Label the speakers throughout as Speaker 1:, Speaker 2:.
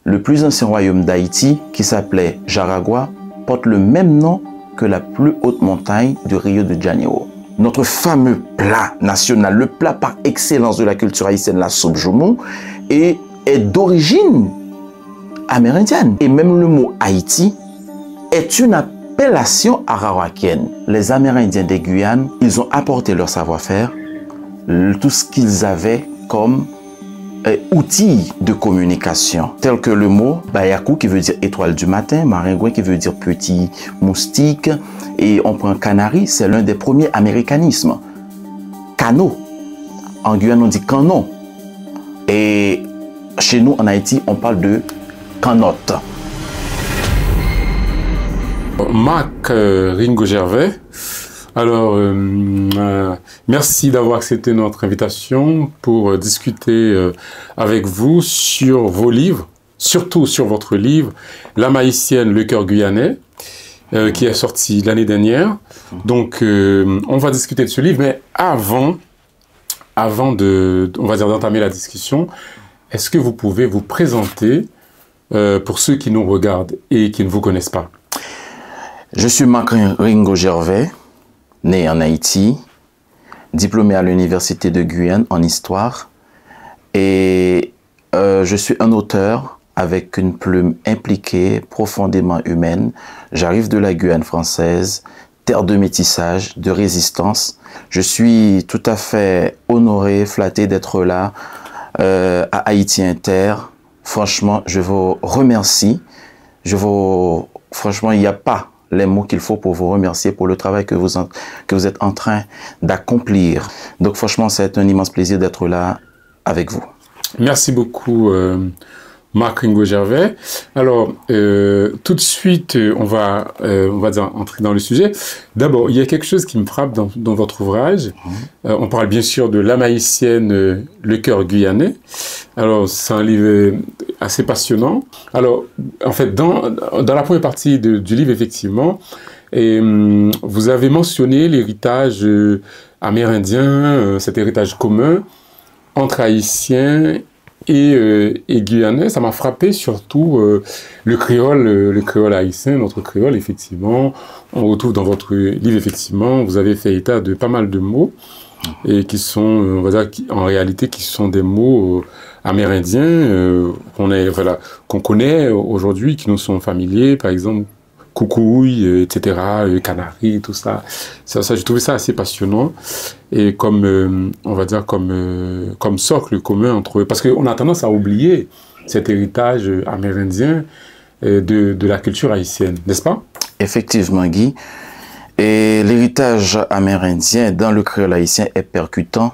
Speaker 1: Le plus ancien royaume d'Haïti, qui s'appelait Jaragua, porte le même nom que la plus haute montagne de Rio de Janeiro. Notre fameux plat national, le plat par excellence de la culture haïtienne, la soupe joumou, est d'origine amérindienne. Et même le mot Haïti est une appellation arawakienne. Les Amérindiens des Guyanes, ils ont apporté leur savoir-faire, tout ce qu'ils avaient comme outils de communication, tels que le mot Bayakou qui veut dire étoile du matin, Maringouin qui veut dire petit moustique, et on prend Canari, c'est l'un des premiers américanismes. Cano, en Guyane on dit canon, et chez nous en Haïti on parle de canotte.
Speaker 2: Marc Ringo Gervais, alors merci d'avoir accepté notre invitation pour discuter avec vous sur vos livres, surtout sur votre livre « L'âme haïtienne, le cœur guyanais », qui est sorti l'année dernière. Donc on va discuter de ce livre, mais avant de, on va dire, d'entamer la discussion, est-ce que vous pouvez vous présenter pour ceux qui nous regardent et qui ne vous connaissent pas?
Speaker 1: Je suis Marc Ringo Gervais, né en Haïti, diplômé à l'Université de Guyane en histoire, et je suis un auteur avec une plume impliquée, profondément humaine. J'arrive de la Guyane française, terre de métissage, de résistance. Je suis tout à fait honoré, flatté d'être là à Haïti Inter. Franchement, je vous remercie. Franchement, il n'y a pas les mots qu'il faut pour vous remercier pour le travail que vous êtes en train d'accomplir. Donc franchement, c'est un immense plaisir d'être là avec vous.
Speaker 2: Merci beaucoup Marc Ringo Gervais. Alors, tout de suite, on va dire, entrer dans le sujet. D'abord, il y a quelque chose qui me frappe dans votre ouvrage. On parle bien sûr de l'âme haïtienne, le cœur guyanais. Alors, c'est un livre assez passionnant. Alors, en fait, dans la première partie du livre, effectivement, vous avez mentionné l'héritage amérindien, cet héritage commun entre Haïtiens et Guyanais. Ça m'a frappé surtout le créole haïtien, notre créole, effectivement. On retrouve dans votre livre, effectivement, vous avez fait état de pas mal de mots et qui sont, on va dire, en réalité, qui sont des mots amérindiens qu'on connaît aujourd'hui, qui nous sont familiers, par exemple, coucouille, etc., canari, tout ça. Ça, j'ai trouvé ça assez passionnant et comme, on va dire, comme socle commun entre eux. Parce qu'on a tendance à oublier cet héritage amérindien de la culture haïtienne, n'est-ce pas?
Speaker 1: Effectivement, Guy. Et l'héritage amérindien dans le créole haïtien est percutant,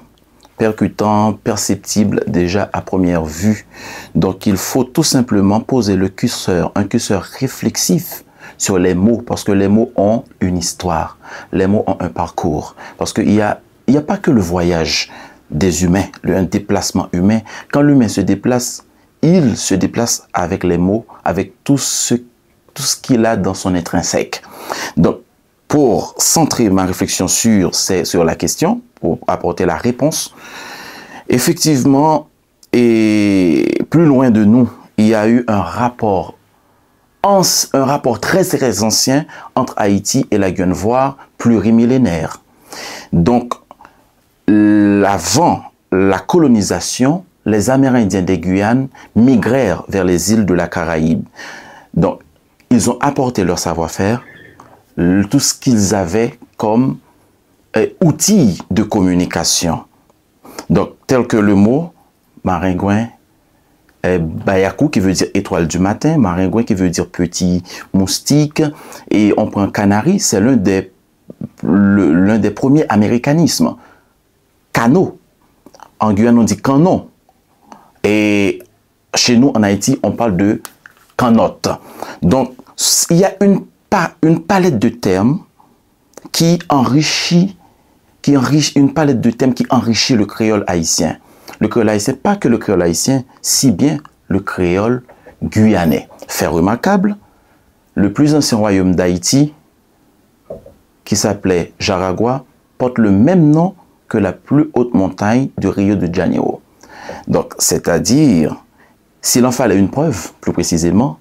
Speaker 1: perceptible déjà à première vue. Donc il faut tout simplement poser le curseur, un curseur réflexif sur les mots, parce que les mots ont une histoire, les mots ont un parcours, parce qu'il y a pas que le voyage des humains, un déplacement humain. Quand l'humain se déplace, il se déplace avec les mots, avec tout ce qu'il a dans son intrinsèque. Donc, pour centrer ma réflexion sur la question, pour apporter la réponse, effectivement, et plus loin de nous, il y a eu un rapport très très ancien entre Haïti et la Guyane, voire plurimillénaire. Donc, avant la colonisation, les Amérindiens des Guyanes migrèrent vers les îles de la Caraïbe. Donc, ils ont apporté leur savoir-faire, tout ce qu'ils avaient comme outils de communication. Donc, tel que le mot Maringouin, Bayakou qui veut dire étoile du matin, Maringouin qui veut dire petit moustique, et on prend Canari, c'est l'un des premiers américanismes. Cano, en Guyane on dit canon, et chez nous en Haïti on parle de canotte. Donc il y a une palette de termes qui enrichit une palette de thèmes qui enrichit le créole haïtien. Le créole haïtien, pas que le créole haïtien, si bien le créole guyanais. Fait remarquable, le plus ancien royaume d'Haïti, qui s'appelait Jaragua, porte le même nom que la plus haute montagne de Rio de Janeiro. Donc, c'est-à-dire, S'il en fallait une preuve, plus précisément,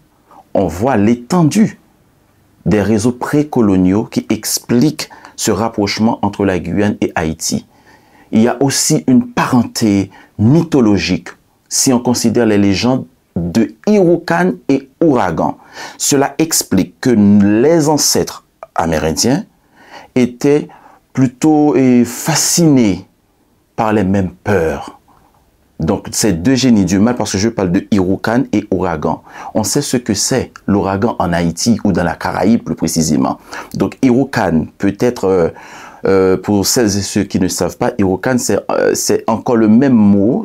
Speaker 1: on voit l'étendue des réseaux précoloniaux qui expliquent ce rapprochement entre la Guyane et Haïti. Il y a aussi une parenté mythologique si on considère les légendes de Iroquois et Ouragan. Cela explique que les ancêtres amérindiens étaient plutôt fascinés par les mêmes peurs. Donc, ces deux génies du mal, parce que je parle de Iroquois et Ouragan. On sait ce que c'est l'ouragan en Haïti ou dans la Caraïbe plus précisément. Donc, Iroquois peut être, pour celles et ceux qui ne savent pas, Iroquois c'est encore le même mot,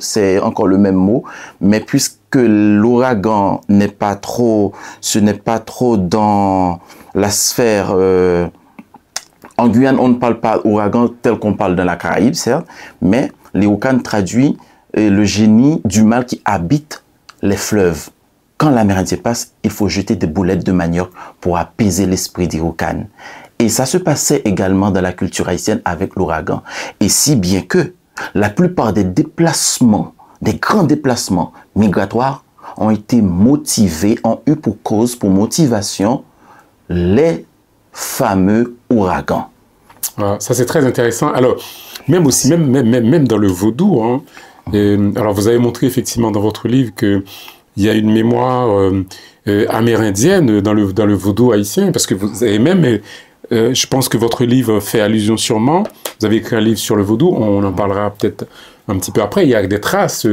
Speaker 1: mais puisque l'ouragan n'est pas trop, ce n'est pas trop dans la sphère. En Guyane, on ne parle pas ouragan tel qu'on parle dans la Caraïbe, certes, mais l'Iroquois traduit le génie du mal qui habite les fleuves. Quand l'Amérindien passe, il faut jeter des boulettes de manioc pour apaiser l'esprit d'Iroquois. Et ça se passait également dans la culture haïtienne avec l'ouragan. Et si bien que la plupart des déplacements, des grands déplacements migratoires ont été motivés, ont eu pour cause, pour motivation, les fameux ouragans.
Speaker 2: Ah, ça c'est très intéressant. Alors, même dans le vaudou, hein, alors vous avez montré effectivement dans votre livre qu'il y a une mémoire amérindienne dans le vaudou haïtien, parce que vous avez même, je pense que votre livre fait allusion sûrement, vous avez écrit un livre sur le vaudou, on en parlera peut-être un petit peu après, il y a des traces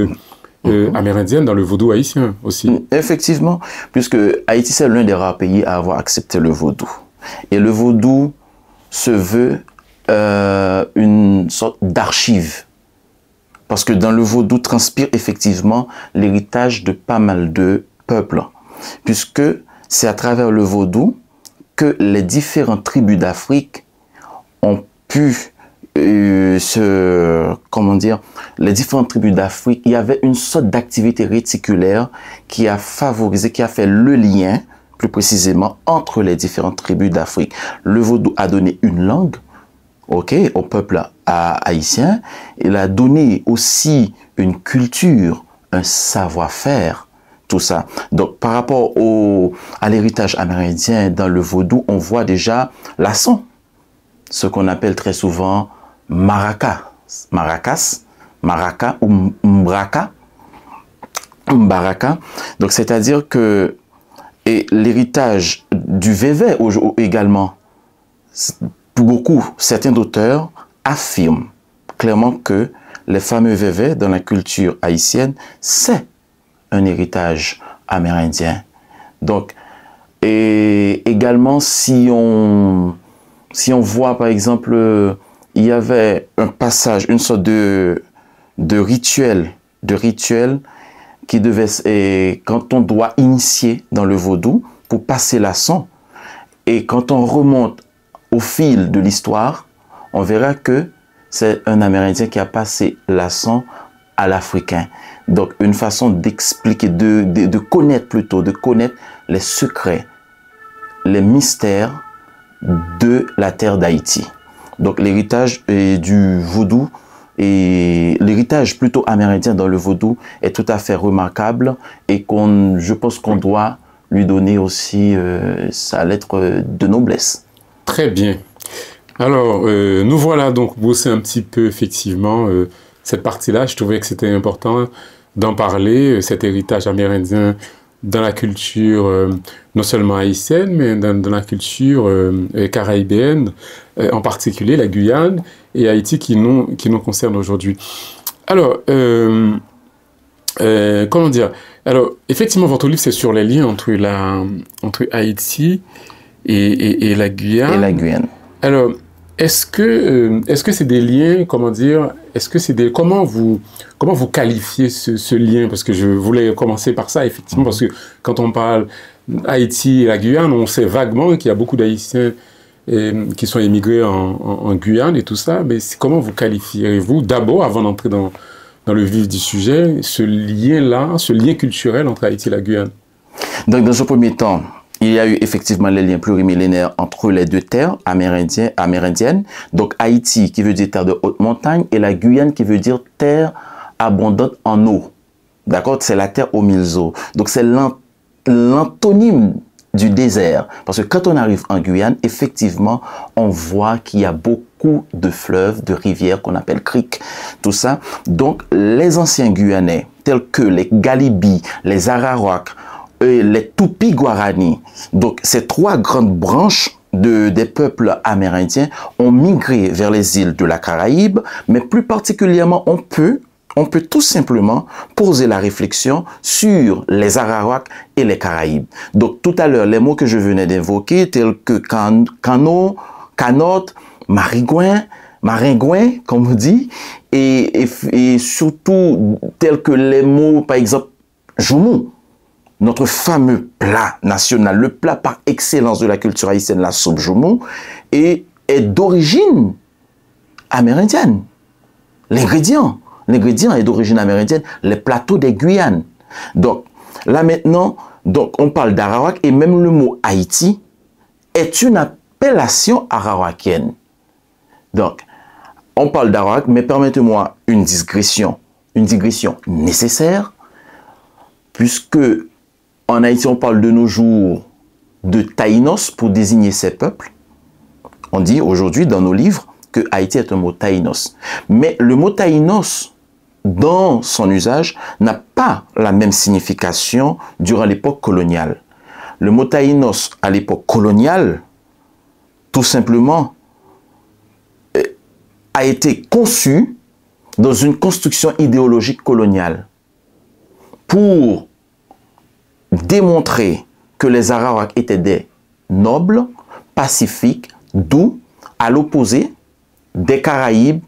Speaker 2: amérindiennes dans le vaudou haïtien aussi.
Speaker 1: Effectivement, puisque Haïti c'est l'un des rares pays à avoir accepté le vaudou. Et le vaudou se veut une sorte d'archive. Parce que dans le vaudou transpire effectivement l'héritage de pas mal de peuples. Puisque c'est à travers le vaudou que les différentes tribus d'Afrique ont pu les différentes tribus d'Afrique, il y avait une sorte d'activité réticulaire qui a favorisé, qui a fait le lien, plus précisément, entre les différentes tribus d'Afrique. Le vaudou a donné une langue, au peuple haïtien. Il a donné aussi une culture, un savoir-faire, tout ça. Donc, par rapport à l'héritage amérindien dans le vaudou, on voit déjà la son, ce qu'on appelle très souvent maracas ou mbaraka. Donc, c'est-à-dire que l'héritage du vévé également, certains auteurs affirment clairement que les fameux vévés dans la culture haïtienne, c'est un héritage amérindien. Donc, et également, si on voit par exemple, il y avait un passage, une sorte de rituel qui devait, quand on doit initier dans le vaudou pour passer la son, et quand on remonte au fil de l'histoire, on verra que c'est un Amérindien qui a passé la son à l'Africain. Donc, une façon d'expliquer, de connaître les secrets, les mystères de la terre d'Haïti. Donc, l'héritage du vaudou et l'héritage plutôt amérindien dans le vaudou est tout à fait remarquable et je pense qu'on doit lui donner aussi sa lettre de noblesse.
Speaker 2: Très bien. Alors, nous voilà donc bossé un petit peu effectivement cette partie-là. Je trouvais que c'était important d'en parler, cet héritage amérindien dans la culture non seulement haïtienne, mais dans la culture caribéenne, en particulier la Guyane et Haïti qui nous concerne aujourd'hui. Alors, comment dire? Alors, effectivement, votre livre, c'est sur les liens entre Haïti et la Guyane.
Speaker 1: Et la Guyane.
Speaker 2: Alors, est-ce que c'est des liens, comment dire, comment vous qualifiez ce lien? Parce que je voulais commencer par ça, effectivement, parce que quand on parle Haïti et la Guyane, on sait vaguement qu'il y a beaucoup d'Haïtiens qui sont émigrés en Guyane et tout ça, mais comment vous qualifiez-vous, d'abord, avant d'entrer dans le vif du sujet, ce lien-là, ce lien culturel entre Haïti et la Guyane?
Speaker 1: Donc, dans un premier temps, il y a eu effectivement les liens plurimillénaires entre les deux terres amérindiennes. Donc Haïti qui veut dire terre de haute montagne et la Guyane qui veut dire terre abondante en eau. D'accord? C'est la terre aux mille eaux. Donc, c'est l'antonyme du désert. Parce que quand on arrive en Guyane, effectivement, on voit qu'il y a beaucoup de fleuves, de rivières qu'on appelle criques, tout ça. Donc, les anciens Guyanais, tels que les Galibis, les Arawaks, les Tupi-Guarani, donc ces trois grandes branches des peuples amérindiens ont migré vers les îles de la Caraïbe, mais plus particulièrement, on peut tout simplement poser la réflexion sur les Arawaks et les Caraïbes. Donc, tout à l'heure, les mots que je venais d'évoquer, tels que cano, canotte, maringouin, comme on dit, et surtout tels que les mots, par exemple, joumou, notre fameux plat national, le plat par excellence de la culture haïtienne, la soupe joumou, est d'origine amérindienne. L'ingrédient est d'origine amérindienne, les plateaux des Guyanes. Donc, là maintenant, on parle d'Arawak et même le mot Haïti est une appellation arawakienne. Donc, on parle d'Arawak, mais permettez-moi une digression nécessaire, puisque en Haïti, on parle de nos jours de Taïnos pour désigner ces peuples. On dit aujourd'hui dans nos livres que Haïti est un mot Taïnos. Mais le mot Taïnos, dans son usage, n'a pas la même signification durant l'époque coloniale. Le mot Taïnos à l'époque coloniale, tout simplement, a été conçu dans une construction idéologique coloniale pour démontrer que les Arawaks étaient des nobles, pacifiques, doux, à l'opposé des Caraïbes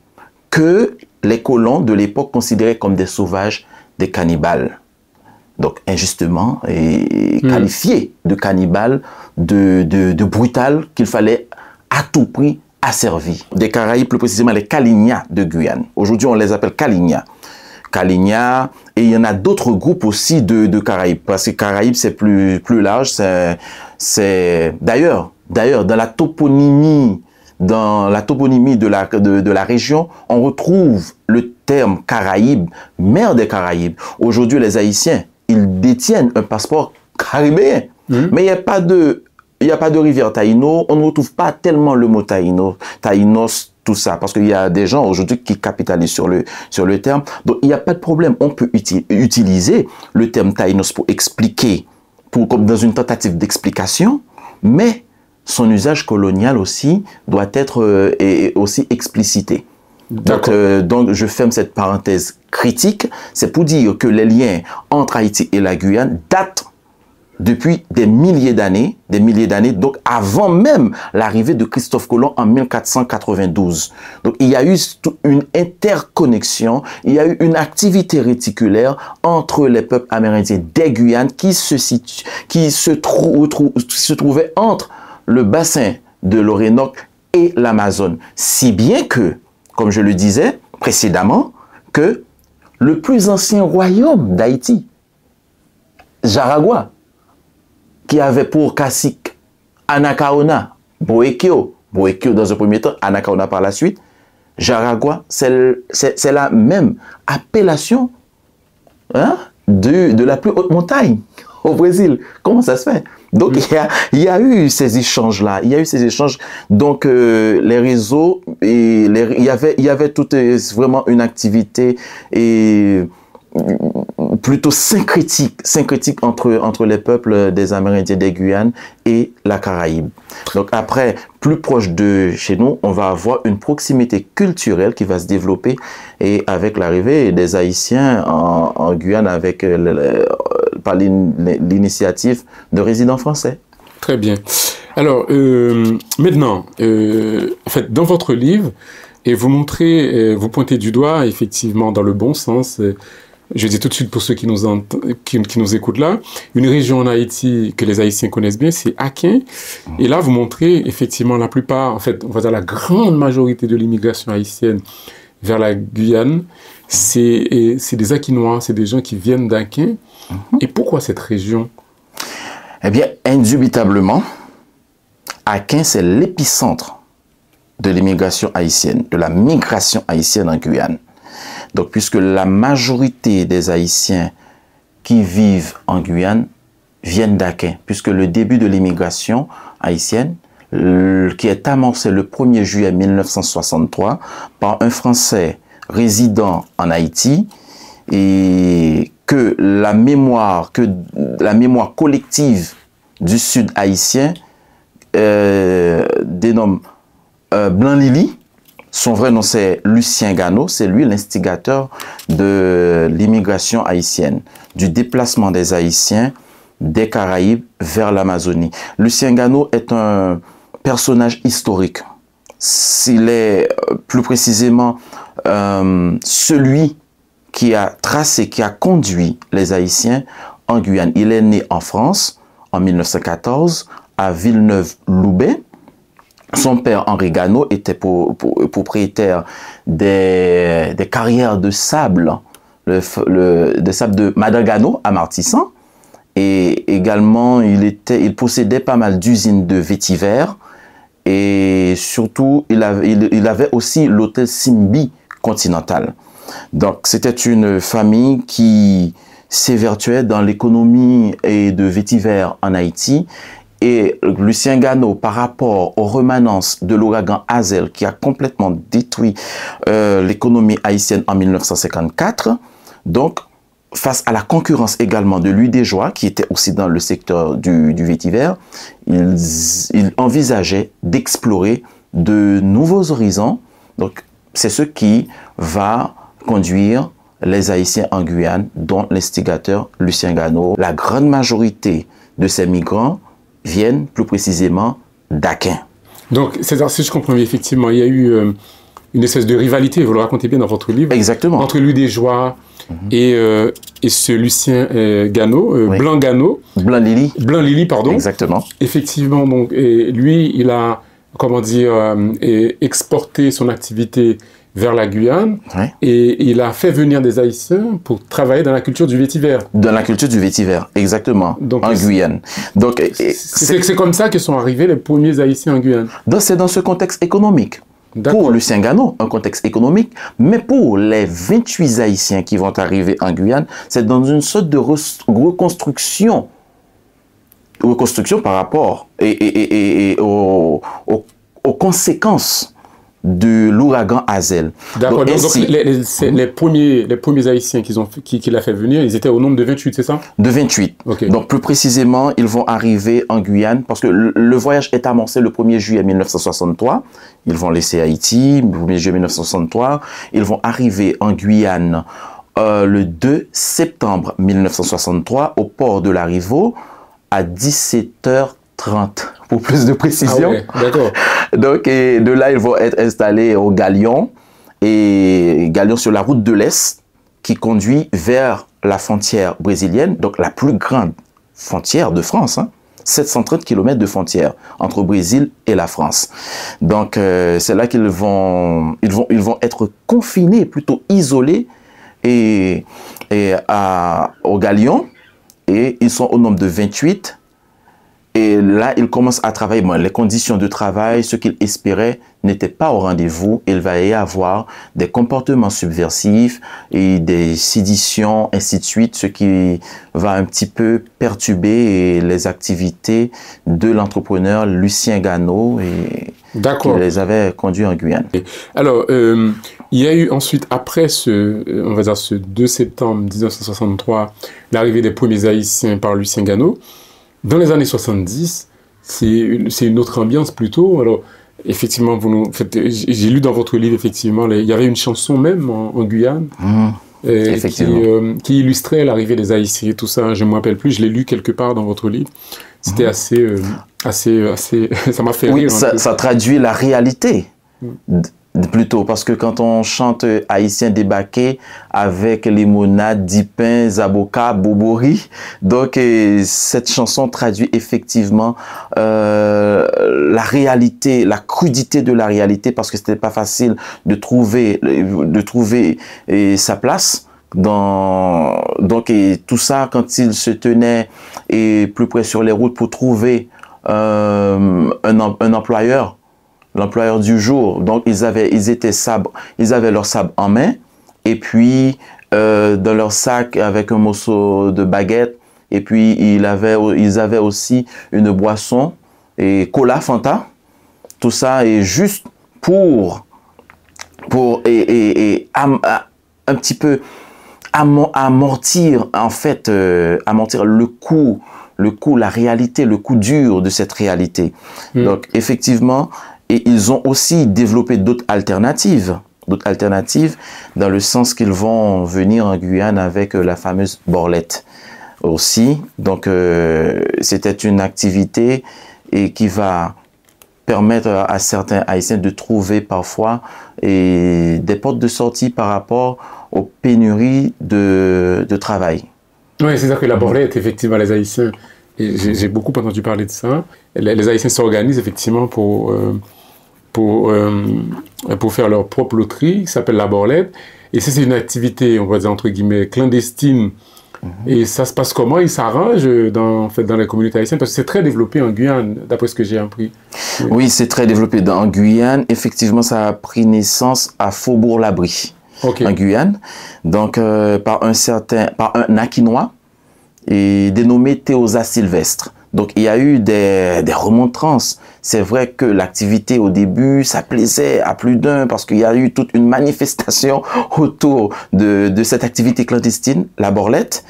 Speaker 1: que les colons de l'époque considéraient comme des sauvages, des cannibales. Donc, injustement, qualifiés de cannibales, de brutal, qu'il fallait à tout prix asservir. Des Caraïbes, plus précisément les Kalignats de Guyane. Aujourd'hui, on les appelle Kalignats. Kalignats, et il y en a d'autres groupes aussi de Caraïbes, parce que Caraïbes, c'est plus large. D'ailleurs, dans la toponymie de la région, on retrouve le terme Caraïbes, mer des Caraïbes. Aujourd'hui, les Haïtiens, ils détiennent un passeport caribéen, mais il n'y a pas de rivière Taïno, on ne retrouve pas tellement le mot Taïno, Taïnos, tout ça, parce qu'il y a des gens aujourd'hui qui capitalisent sur le terme. Donc, il n'y a pas de problème. On peut utiliser le terme Taïnos pour expliquer, comme dans une tentative d'explication, mais son usage colonial aussi doit être aussi explicité. Donc, je ferme cette parenthèse critique. C'est pour dire que les liens entre Haïti et la Guyane datent depuis des milliers d'années, donc avant même l'arrivée de Christophe Colomb en 1492. Donc il y a eu une interconnexion, il y a eu une activité réticulaire entre les peuples amérindiens des Guyanes qui se trouvaient entre le bassin de l'Orénoque et l'Amazone. Si bien que, comme je le disais précédemment, que le plus ancien royaume d'Haïti, Jaragua, qui avait pour cacique Anacaona, Boekio dans un premier temps, Anacaona par la suite, Jaragua, c'est la même appellation de la plus haute montagne au Brésil. Comment ça se fait? Donc, il y a eu ces échanges-là. Donc, les réseaux, il y avait vraiment une activité plutôt syncrétique entre les peuples des Amérindiens des Guyanes et la Caraïbe. Donc après, plus proche de chez nous, on va avoir une proximité culturelle qui va se développer, et avec l'arrivée des Haïtiens en Guyane par l'initiative de résidents français. Très bien.
Speaker 2: Alors, maintenant, en fait, dans votre livre, et vous pointez du doigt, effectivement, dans le bon sens, je dis tout de suite pour ceux qui nous écoutent là, une région en Haïti que les Haïtiens connaissent bien, c'est Akin. Et là, vous montrez effectivement la plupart, en fait, on va dire la grande majorité de l'immigration haïtienne vers la Guyane, c'est des Aquinois, c'est des gens qui viennent d'Akin. Et pourquoi cette région?
Speaker 1: Eh bien, indubitablement, Akin, c'est l'épicentre de l'immigration haïtienne, de la migration haïtienne en Guyane. Donc, puisque la majorité des Haïtiens qui vivent en Guyane viennent d'Aquin, puisque le début de l'immigration haïtienne, qui est amorcé le 1er juillet 1963 par un Français résidant en Haïti, et que la mémoire collective du Sud haïtien dénomme Blanc-Lili. Son vrai nom, c'est Lucien Gano. C'est lui l'instigateur de l'immigration haïtienne, du déplacement des Haïtiens des Caraïbes vers l'Amazonie. Lucien Gano est un personnage historique. Il est plus précisément celui qui a tracé, qui a conduit les Haïtiens en Guyane. Il est né en France en 1914 à Villeneuve-Loubet. Son père, Henri Gano, était propriétaire des carrières de sable, de sable de Madame Gano à Martissan. Et également, il possédait pas mal d'usines de vétiver. Et surtout, il avait aussi l'hôtel Simbi Continental. Donc, c'était une famille qui s'évertuait dans l'économie et de vétiver en Haïti. Et Lucien Gano, par rapport aux remanences de l'ouragan Hazel qui a complètement détruit l'économie haïtienne en 1954, donc face à la concurrence également de Louis Desjoie, qui était aussi dans le secteur du vétiver, il envisageait d'explorer de nouveaux horizons. Donc c'est ce qui va conduire les Haïtiens en Guyane, dont l'instigateur Lucien Gano. La grande majorité de ces migrants viennent plus précisément d'Aquin. Donc,
Speaker 2: c'est-à-dire, si je comprends bien, effectivement, il y a eu une espèce de rivalité, vous le racontez bien dans votre livre.
Speaker 1: Exactement.
Speaker 2: Entre Louis Desjoie et ce Lucien Gano, oui. Blanc Gano.
Speaker 1: Blanc-Lili.
Speaker 2: Blanc-Lili, pardon.
Speaker 1: Exactement.
Speaker 2: Effectivement, donc, et lui, il a, comment dire, exporté son activité vers la Guyane, oui. Et il a fait venir des Haïtiens pour travailler dans la culture du vétiver.
Speaker 1: Dans la culture du vétiver, exactement, donc, en Guyane. Donc,
Speaker 2: c'est comme ça que sont arrivés les premiers Haïtiens en Guyane.
Speaker 1: C'est dans ce contexte économique. Pour Lucien Gano, un contexte économique, mais pour les 28 Haïtiens qui vont arriver en Guyane, c'est dans une sorte de reconstruction par rapport aux conséquences de l'ouragan Hazel.
Speaker 2: D'accord, donc les premiers Haïtiens qu'il a fait venir, ils étaient au nombre de 28, c'est ça?
Speaker 1: De 28. Okay. Donc plus précisément, ils vont arriver en Guyane, parce que le voyage est amorcé le 1er juillet 1963. Ils vont laisser Haïti, le 1er juillet 1963. Ils vont arriver en Guyane le 2 septembre 1963, au port de la Riveau, à 17h30. Pour plus de précision.
Speaker 2: Ah ouais, d'accord.
Speaker 1: Donc, et de là, ils vont être installés au Galion, et Galion sur la route de l'Est, qui conduit vers la frontière brésilienne, donc la plus grande frontière de France, hein, 730 km de frontière entre le Brésil et la France. Donc, c'est là qu'ils vont être confinés, plutôt isolés, au Galion, et ils sont au nombre de 28. Et là, il commence à travailler. Bon, les conditions de travail, ce qu'il espérait, n'étaient pas au rendez-vous. Il va y avoir des comportements subversifs et des séditions, ainsi de suite, ce qui va un petit peu perturber les activités de l'entrepreneur Lucien Gano, qui les avait conduits en Guyane.
Speaker 2: Alors, il y a eu ensuite, après on va dire ce 2 septembre 1963, l'arrivée des premiers Haïtiens par Lucien Gano. Dans les années 70, c'est une autre ambiance plutôt. Alors, effectivement, j'ai lu dans votre livre, effectivement, il y avait une chanson même en Guyane qui illustrait l'arrivée des Haïtiens et tout ça. Je ne me rappelle plus, je l'ai lu quelque part dans votre livre. C'était assez, ça m'a fait rire.
Speaker 1: Oui, ça traduit la réalité. Plutôt, parce que quand on chante Haïtien débarqué avec limonade, dipin, zaboka, bobori, donc cette chanson traduit effectivement la réalité, la crudité de la réalité, parce que c'était pas facile de trouver sa place. Donc tout ça, quand il se tenait plus près sur les routes pour trouver un employeur, l'employeur du jour. Donc ils avaient leur sabre en main, et puis dans leur sac avec un morceau de baguette. Et puis, ils avaient aussi une boisson et cola, Fanta. Tout ça est juste pour un petit peu amortir, en fait, amortir le coût, la réalité, le coût dur de cette réalité. Donc, effectivement, et ils ont aussi développé d'autres alternatives dans le sens qu'ils vont venir en Guyane avec la fameuse borlette aussi. Donc, c'était une activité et qui va permettre à certains Haïtiens de trouver parfois des portes de sortie par rapport aux pénuries de travail.
Speaker 2: Oui, c'est ça que la borlette, effectivement, les Haïtiens, et j'ai beaucoup entendu parler de ça, les Haïtiens s'organisent effectivement pour faire leur propre loterie, qui s'appelle la borlette. Et ça, c'est une activité, on va dire, entre guillemets, clandestine. Et ça se passe comment? Ils s'arrangent en fait, dans les communautés haïtiennes? Parce que c'est très développé en Guyane, d'après ce que j'ai appris.
Speaker 1: Oui, c'est très développé en Guyane. Effectivement, ça a pris naissance à Faubourg-Labri, en Guyane. Donc, par un Aquinois et dénommé Théosa Sylvestre. Donc, il y a eu des remontrances. C'est vrai que l'activité, au début, ça plaisait à plus d'un parce qu'il y a eu toute une manifestation autour de cette activité clandestine, la borlette.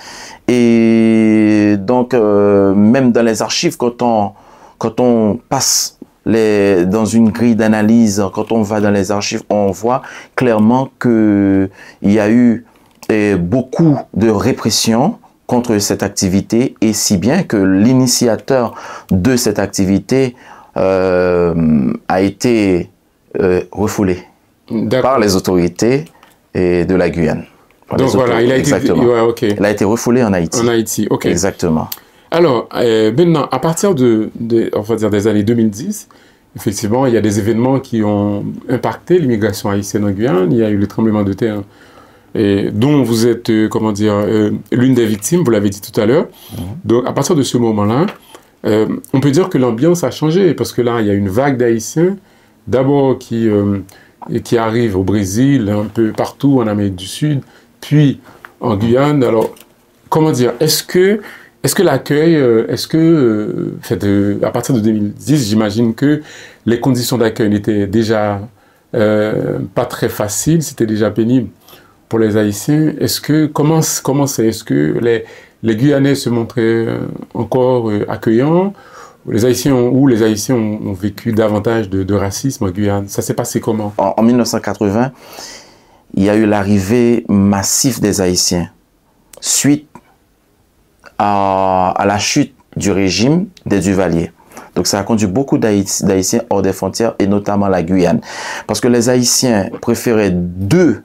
Speaker 1: Et donc, même dans les archives, quand on passe dans une grille d'analyse, quand on va dans les archives, on voit clairement qu'il y a eu beaucoup de répression contre cette activité, et si bien que l'initiateur de cette activité a été refoulé par les autorités de la Guyane.
Speaker 2: Donc voilà, il a
Speaker 1: été refoulé en Haïti.
Speaker 2: En Haïti, ok.
Speaker 1: Exactement.
Speaker 2: Alors, maintenant, à partir on va dire des années 2010, effectivement, il y a des événements qui ont impacté l'immigration haïtienne en Guyane. Il y a eu le tremblement de terre dont vous êtes, comment dire, l'une des victimes, vous l'avez dit tout à l'heure. Donc, à partir de ce moment-là, on peut dire que l'ambiance a changé, parce que là, il y a une vague d'Haïtiens, d'abord qui arrivent au Brésil, un peu partout en Amérique du Sud, puis en Guyane. Alors, comment dire, est-ce que l'accueil, à partir de 2010, j'imagine que les conditions d'accueil n'étaient déjà pas très faciles, c'était déjà pénible pour les Haïtiens. Comment c'est? Est-ce que les Guyanais se montraient encore accueillants? Les Haïtiens ont vécu davantage de racisme en Guyane? Ça s'est passé comment?
Speaker 1: En 1980, il y a eu l'arrivée massive des Haïtiens suite à la chute du régime des Duvalier. Donc ça a conduit beaucoup d'Haïtiens hors des frontières, et notamment la Guyane. Parce que les Haïtiens préféraient deux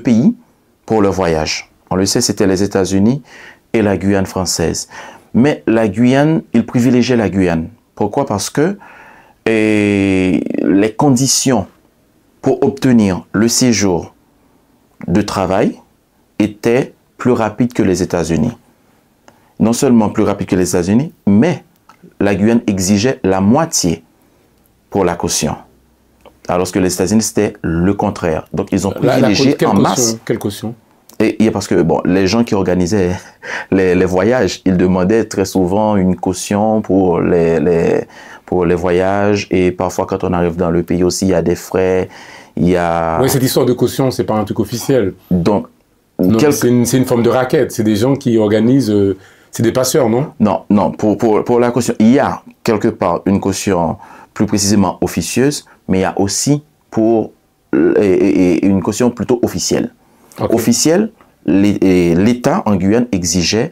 Speaker 1: pays pour leur voyage. On le sait, c'était les États-Unis et la Guyane française. Mais la Guyane, ils privilégiaient la Guyane. Pourquoi? Parce que les conditions pour obtenir le séjour de travail étaient plus rapides que les États-Unis. Non seulement plus rapide que les États-Unis, mais la Guyane exigeait la moitié pour la caution. Alors que les États-Unis, c'était le contraire. Donc, ils ont privilégié en masse.
Speaker 2: Quelle caution?
Speaker 1: Et parce que bon, les gens qui organisaient les voyages, ils demandaient très souvent une caution pour les voyages. Et parfois, quand on arrive dans le pays aussi, il y a des frais. Oui,
Speaker 2: cette histoire de caution, c'est pas un truc officiel.
Speaker 1: Donc,
Speaker 2: c'est une forme de raquette. C'est des gens qui organisent... c'est des passeurs, non?
Speaker 1: Non. Pour la caution, il y a quelque part une caution plus précisément officieuse, mais il y a aussi une caution plutôt officielle.
Speaker 2: Okay.
Speaker 1: Officielle, l'État en Guyane exigeait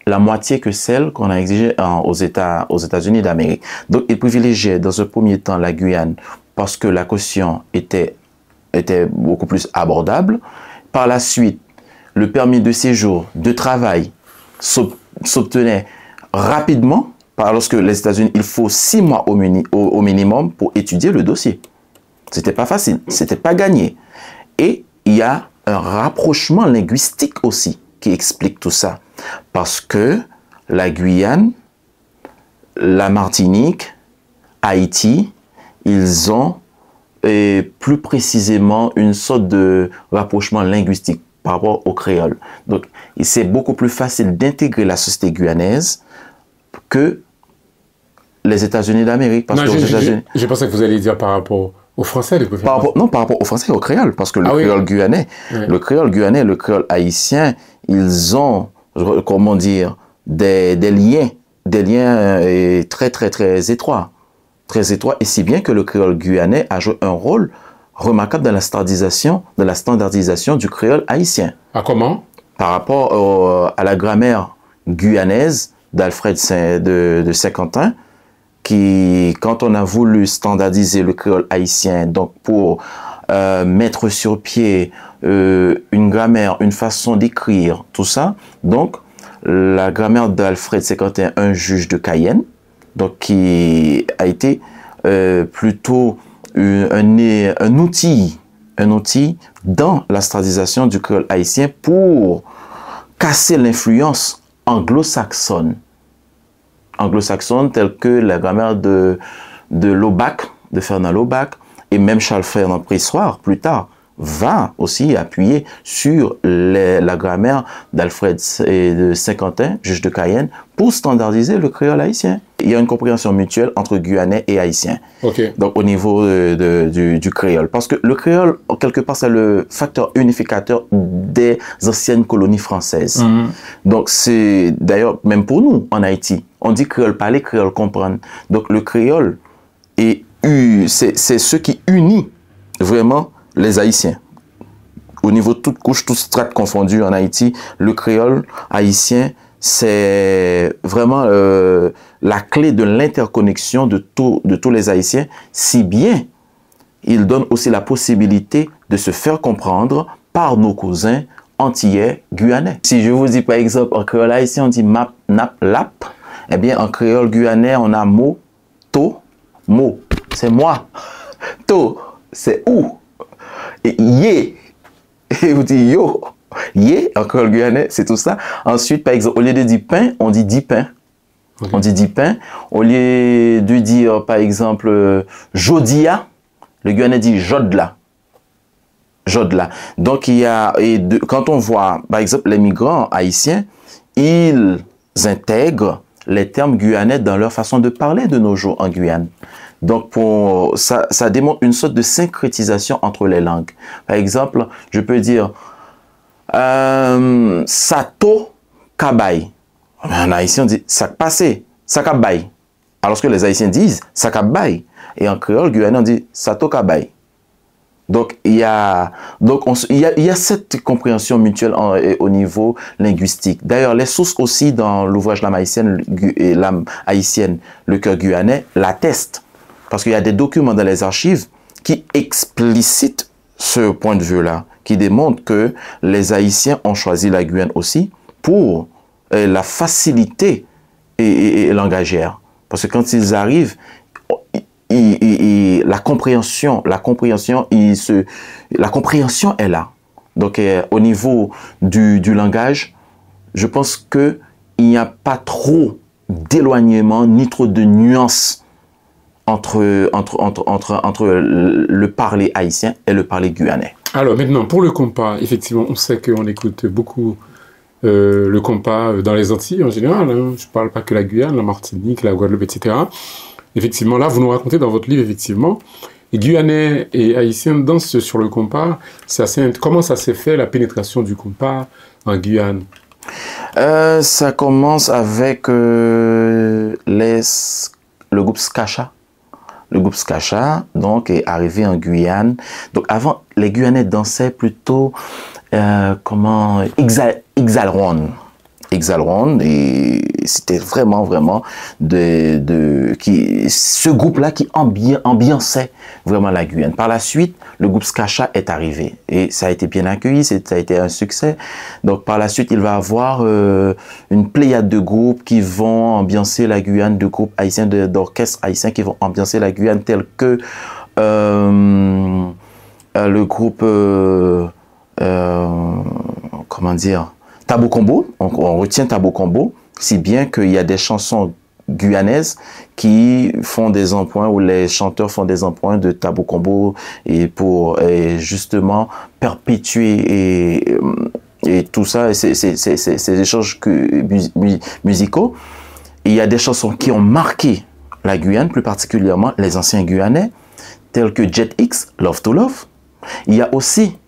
Speaker 1: la moitié que celle qu'on a exigée aux États-Unis d'Amérique. Donc, il privilégiait dans ce premier temps la Guyane parce que la caution était beaucoup plus abordable. Par la suite, le permis de séjour, de travail s'obtenait rapidement, parce que les États-Unis, il faut 6 mois au minimum pour étudier le dossier. C'était pas facile, c'était pas gagné. Et il y a un rapprochement linguistique aussi qui explique tout ça. Parce que la Guyane, la Martinique, Haïti, ils ont plus précisément une sorte de rapprochement linguistique. par rapport au créole. Donc, c'est beaucoup plus facile d'intégrer la société guyanaise que les États-Unis d'Amérique.
Speaker 2: Non, j'ai pensé que vous alliez dire par rapport aux Français, de préférence.
Speaker 1: Non, par rapport aux Français et au créole, parce que le créole guyanais, le créole guyanais, le créole haïtien, ils ont, comment dire, des liens très, très, très étroits. Très étroits, et si bien que le créole guyanais a joué un rôle remarquable dans la standardisation du créole haïtien.
Speaker 2: Ah, comment?
Speaker 1: Par rapport à la grammaire guyanaise d'Alfred de Saint-Quentin, qui, quand on a voulu standardiser le créole haïtien, donc pour mettre sur pied une grammaire, une façon d'écrire, tout ça, donc la grammaire d'Alfred Saint-Quentin, un juge de Cayenne, donc qui a été plutôt un outil dans la standardisation du créole haïtien pour casser l'influence anglo-saxonne telle que la grammaire de Laubach, de Fernand Laubach, et même Charles-Ferdinand Pressoir, plus tard, va aussi appuyer sur la grammaire d'Alfred de Saint-Quentin, juge de Cayenne, pour standardiser le créole haïtien. Il y a une compréhension mutuelle entre Guyanais et Haïtiens.
Speaker 2: Okay.
Speaker 1: Donc, au niveau du créole. Parce que le créole, quelque part, c'est le facteur unificateur des anciennes colonies françaises. Donc, c'est d'ailleurs, même pour nous, en Haïti, on dit créole parler, créole comprendre. Donc, le créole, c'est ce qui unit vraiment les Haïtiens. Au niveau de toutes couches, toutes strates confondues en Haïti, le créole haïtien, c'est vraiment la clé de l'interconnexion de tous les Haïtiens, si bien il donne aussi la possibilité de se faire comprendre par nos cousins antillais guyanais. Si je vous dis par exemple en créole haïtien, on dit map, nap, lap, eh bien en créole guyanais, on a mot, to, mot, c'est moi, to, c'est où, et yé, et vous dites yo, yé, en créole guyanais, c'est tout ça. Ensuite, par exemple, au lieu de dire pain, on dit 10 pains. Okay. On dit 10 pains. Au lieu de dire, par exemple, jodia, le guyanais dit jodla. Jodla. Donc, il y a, quand on voit, par exemple, les migrants haïtiens, ils intègrent les termes guyanais dans leur façon de parler de nos jours en Guyane. Donc, ça démontre une sorte de syncrétisation entre les langues. Par exemple, je peux dire Sato Kabay. En haïtien, on dit Sak passé, Sakabay. Alors que les haïtiens disent Sakabay. Et en créole guyanais, on dit Sato Kabay. Donc, il y a cette compréhension mutuelle au niveau linguistique. D'ailleurs, les sources aussi dans l'ouvrage L'âme haïtienne, le cœur guyanais, l'attestent. Parce qu'il y a des documents dans les archives qui explicitent ce point de vue-là, qui démontrent que les Haïtiens ont choisi la Guyane aussi pour la facilité langagière. Parce que quand ils arrivent, la compréhension est là. Donc, au niveau du langage, je pense qu'il n'y a pas trop d'éloignement ni trop de nuances entre le parler haïtien et le parler guyanais.
Speaker 2: Alors maintenant, pour le compas, effectivement, on sait qu'on écoute beaucoup le compas dans les Antilles en général. Hein. Je ne parle pas que la Guyane, la Martinique, la Guadeloupe, etc. Effectivement, là, vous nous racontez dans votre livre, effectivement, les Guyanais et Haïtiens dansent sur le compas. Comment ça s'est fait, la pénétration du compas en Guyane?
Speaker 1: Ça commence avec le groupe Skacha. Le groupe Skacha, donc, est arrivé en Guyane. Donc, avant, les Guyanais dansaient plutôt, Exalron, et c'était vraiment ce groupe-là qui ambiançait vraiment la Guyane. Par la suite, le groupe Skacha est arrivé et ça a été bien accueilli, ça a été un succès. Donc par la suite, il va y avoir une pléiade de groupes qui vont ambiancer la Guyane, de groupes haïtiens, d'orchestres haïtiens qui vont ambiancer la Guyane, tels que le groupe, comment dire, Tabo Combo. On retient Tabo Combo, si bien qu'il y a des chansons guyanaises qui font des emprunts, où les chanteurs font des emprunts de Tabu Combo et pour justement perpétuer et tout ça, ces échanges musicaux. Il y a des chansons qui ont marqué la Guyane, plus particulièrement les anciens Guyanais, tels que Jet X, Love to Love. Il y a aussi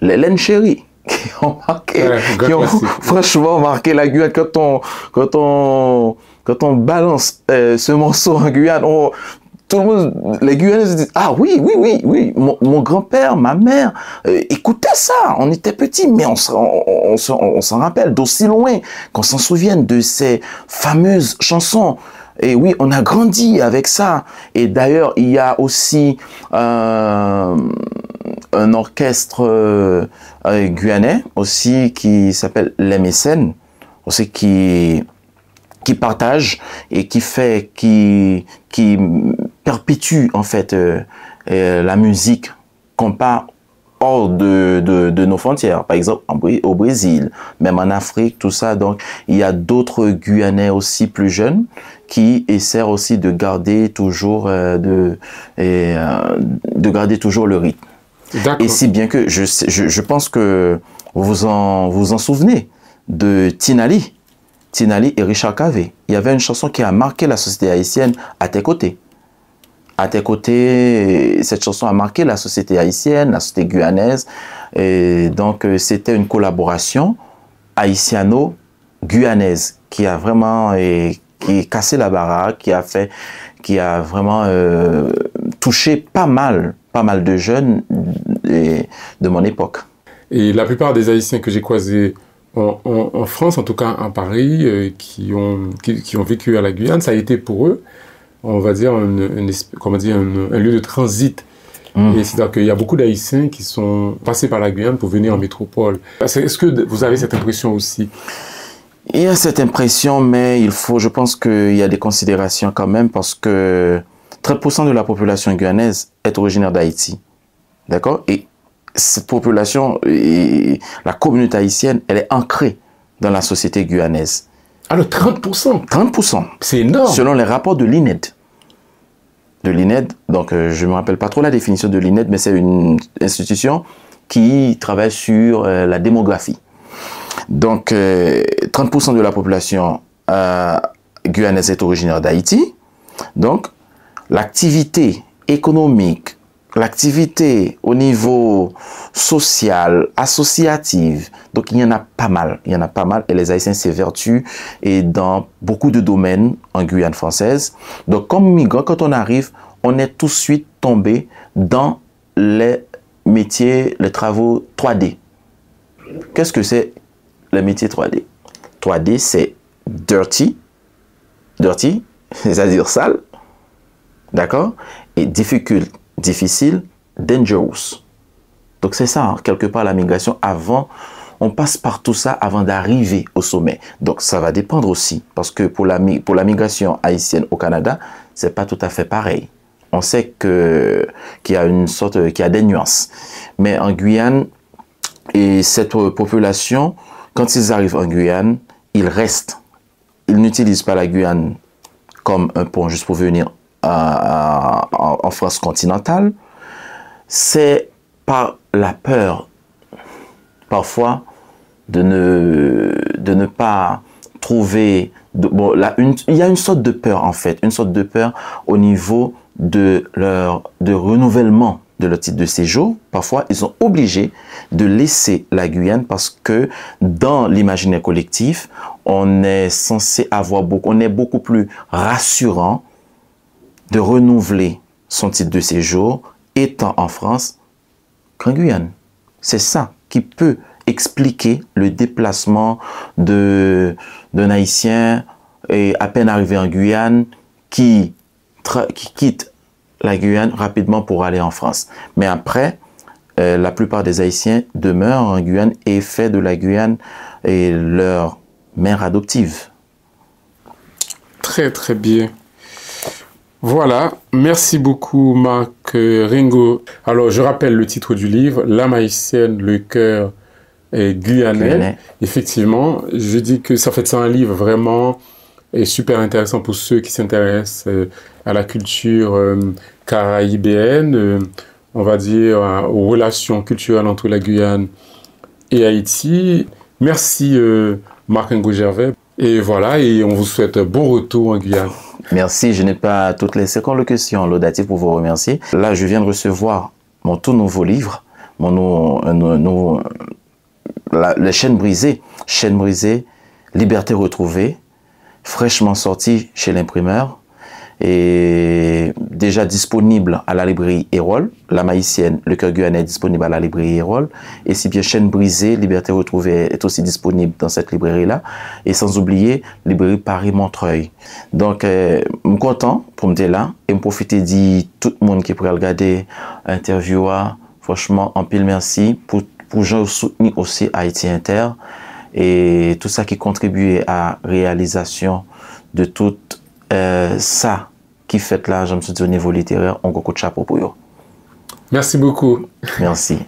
Speaker 1: les Len Chéri, qui ont marqué, franchement marqué la Guyane. Quand on balance ce morceau en Guyane, tout le monde, les Guyanais se disent, ah oui, mon grand-père, ma mère, écoutaient ça, on était petits, mais on s'en rappelle d'aussi loin, qu'on s'en souvienne de ces fameuses chansons. Et oui, on a grandi avec ça. Et d'ailleurs, il y a aussi un orchestre guyanais aussi qui s'appelle Les Mécènes, aussi qui partage et qui perpétue en fait la musique qu'on part hors de nos frontières, par exemple au Brésil, même en Afrique, tout ça. Donc il y a d'autres Guyanais aussi plus jeunes qui essaient aussi de garder toujours garder toujours le rythme. Et si bien que je pense que vous en souvenez de Tinali et Richard Cavé. Il y avait une chanson qui a marqué la société haïtienne, À tes côtés. À tes côtés, cette chanson a marqué la société haïtienne, la société guyanaise. Et donc, c'était une collaboration haïtiano-guyanaise qui a vraiment qui a cassé la baraque, qui a vraiment touché pas mal de jeunes de mon époque.
Speaker 2: Et la plupart des Haïtiens que j'ai croisés en France, en tout cas à Paris, qui ont vécu à la Guyane, ça a été pour eux, on va dire, un lieu de transit. Et c'est-à-dire qu'il y a beaucoup d'Haïtiens qui sont passés par la Guyane pour venir en métropole. Est-ce que vous avez cette impression aussi?
Speaker 1: Il y a cette impression, mais je pense qu'il y a des considérations quand même, parce que 30% de la population guyanaise est originaire d'Haïti. D'accord? Et cette population, la communauté haïtienne, elle est ancrée dans la société guyanaise.
Speaker 2: Alors 30%?
Speaker 1: 30%.
Speaker 2: C'est énorme.
Speaker 1: Selon les rapports de l'INED. Donc je ne me rappelle pas trop la définition de l'INED, mais c'est une institution qui travaille sur la démographie. Donc 30% de la population guyanaise est originaire d'Haïti. Donc l'activité économique, l'activité au niveau social, associative, donc il y en a pas mal, et les Haïtiens s'évertuent et dans beaucoup de domaines en Guyane française. Donc comme migrants, quand on arrive, on est tout de suite tombé dans les métiers, les travaux 3D. Qu'est-ce que c'est les métiers 3D? 3D, c'est dirty, c'est-à-dire sale, d'accord, et difficile, dangerous. Donc c'est ça, hein, quelque part la migration, on passe par tout ça avant d'arriver au sommet. Donc ça va dépendre aussi, parce que pour la migration haïtienne au Canada, c'est pas tout à fait pareil. On sait qu'il y a des nuances. Mais en Guyane, et cette population, quand ils arrivent en Guyane, ils restent. Ils n'utilisent pas la Guyane comme un pont juste pour venir en France continentale. C'est par la peur, parfois, de ne pas trouver... il y a une sorte de peur, en fait, une sorte de peur au niveau de renouvellement de leur titre de séjour. Parfois, ils sont obligés de laisser la Guyane parce que dans l'imaginaire collectif, on est censé on est beaucoup plus rassurant de renouveler son titre de séjour étant en France qu'en Guyane. C'est ça qui peut expliquer le déplacement d'un Haïtien et à peine arrivé en Guyane qui quitte la Guyane rapidement pour aller en France. Mais après, la plupart des Haïtiens demeurent en Guyane et fait de la Guyane leur mère adoptive.
Speaker 2: Très très bien. Voilà, merci beaucoup Marc Ringo. Alors je rappelle le titre du livre, L'âme haïtienne, le cœur guyanais. Effectivement, je dis que ça fait un livre vraiment est super intéressant pour ceux qui s'intéressent à la culture caraïbéenne, on va dire aux relations culturelles entre la Guyane et Haïti. Merci Marc-Ngo Gervais. Et voilà, et on vous souhaite un bon retour en Guyane.
Speaker 1: Merci, je n'ai pas toutes les circonlocutions laudatives pour vous remercier. Là, je viens de recevoir mon tout nouveau livre, Les chaînes brisées, Liberté retrouvée, fraîchement sorti chez l'imprimeur et déjà disponible à la librairie Erol. La Maïcienne, le cœur guyanais est disponible à la librairie Erol. Et si bien Chaîne brisée, Liberté retrouvée est aussi disponible dans cette librairie-là. Et sans oublier, librairie Paris-Montreuil. Donc, je suis content pour me dire là et me profiter de tout le monde qui pourrait regarder l'interview. Franchement, en pile merci pour je soutenir aussi Haïti Inter et tout ça qui contribue à la réalisation de tout ça qui fait là, je me suis dit au niveau littéraire, on a beaucoup de chapeau pour eux.
Speaker 2: Merci beaucoup.
Speaker 1: Merci.